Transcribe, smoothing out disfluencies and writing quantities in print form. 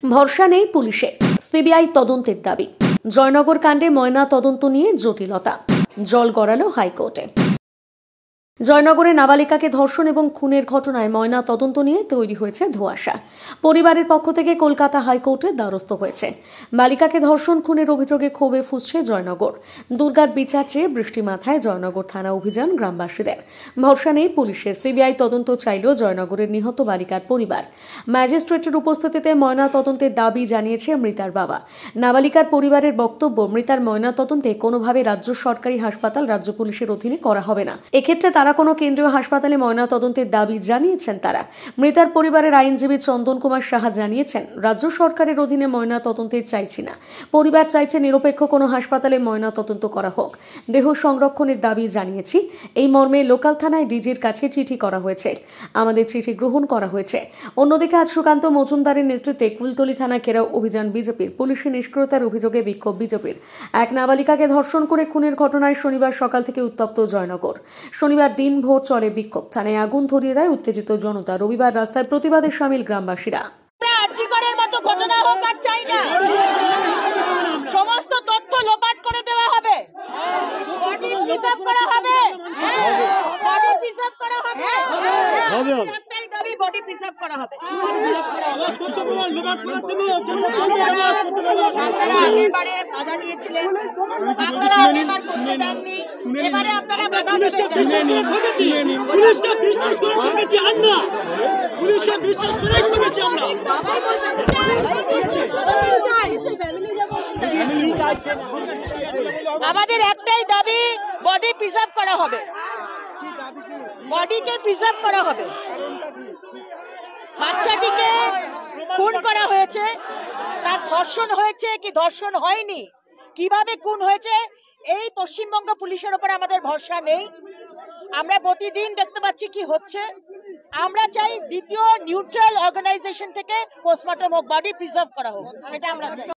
ভরসা নেই পুলিশে, সিবিআই তদন্তের দাবি। জয়নগর কাণ্ডে ময়না তদন্ত নিয়ে জটিলতা, জল গড়ালো হাইকোর্টে। জয়নগরে নাবালিকাকে ধর্ষণ এবং খুনের ঘটনায় ময়না তদন্ত নিয়ে তৈরি হয়েছে ধোঁয়াশা। পরিবারের পক্ষ থেকে কলকাতা হাইকোর্টের দ্বারস্থ হয়েছে। বালিকাকে ধর্ষণ খুনের অভিযোগে ক্ষোভে ফুঁসছে জয়নগর। দুর্গার বিচার চেয়ে বৃষ্টি মাথায় জয়নগর থানা অভিযান গ্রামবাসীদের। ভরসা নেই পুলিশের, সিবিআই তদন্ত চাইল জয়নগরের নিহত বালিকার পরিবার। ম্যাজিস্ট্রেটের উপস্থিতিতে ময়না তদন্তের দাবি জানিয়েছে মৃতার বাবা। নাবালিকার পরিবারের বক্তব্য, মৃতার ময়না তদন্তে কোনোভাবে রাজ্য সরকারি হাসপাতাল রাজ্য পুলিশের অধীনে করা হবে না। এক্ষেত্রে তারা কোনো কেন্দ্রীয় হাসপাতালে ময়না তদন্তের দাবি জানিয়েছেন। তারা মৃতার পরিবারের আইনজীবী চন্দন কুমার সাহা জানিয়েছেন, রাজ্য সরকারের অধীনে ময়না তদন্তে চাইছি না। পরিবার চাইছে নিরপেক্ষ কোনো হাসপাতালে ময়না তদন্ত করা হোক। দেহ সংরক্ষণের দাবি জানিয়েছি। এই মর্মে লোকাল থানায় ডিজির কাছে চিঠি করা হয়েছে। আমাদের চিঠি গ্রহণ করা হয়েছে। অন্যদিকে আজ সুকান্ত মজুমদারের নেতৃত্বে কুলতলি থানা ঘেরাও অভিযান বিজেপির। পুলিশের নিষ্ক্রিয়তার অভিযোগে বিক্ষোভ বিজেপির। এক নাবালিকাকে ধর্ষণ করে খুনের ঘটনায় শনিবার সকাল থেকে উত্তপ্ত জয়নগর। শনিবার দিনভর চলে বিক্ষোভ, থানায় আগুন ধরিয়ে দেয় উত্তেজিত জনতা। রবিবার রাস্তায় প্রতিবাদে সামিল গ্রামবাসীরা। সমস্ত তথ্য লোপাট করে দেওয়া হবে, বডি প্রিজার্ভ করা হবে, বডি প্রিজার্ভ করা হবে, একটাই দাবি, বডি প্রিজার্ভ করা হবে। আপনারা আগেরবারে বাধা দিয়েছিলেন, আপনারা আগেরবার করতে দেননি, এবারে আপনারা বাধা দেবেন। পুলিশকে বিশ্বাস করে ঠকেছি আমরা, পুলিশকে বিশ্বাস করে ঠকেছি আমরা। আমাদের একটাই দাবি, বডি প্রিজার্ভ করা হবে, বডিকে প্রিজার্ভ করা হবে। বাচ্চাটিকে খুন করা হয়েছে, তার ধর্ষণ হয়েছে কি ধর্ষণ হয়নি, কিভাবে খুন হয়েছে, এই পশ্চিমবঙ্গ পুলিশের উপর আমাদের ভরসা নেই। আমরা প্রতিদিন দেখতে পাচ্ছি কি হচ্ছে। আমরা চাই দ্বিতীয় নিউট্রাল অর্গানাইজেশন থেকে পোস্টমর্টম হোক, বডি প্রিজার্ভ করা হোক, এটা আমরা চাই।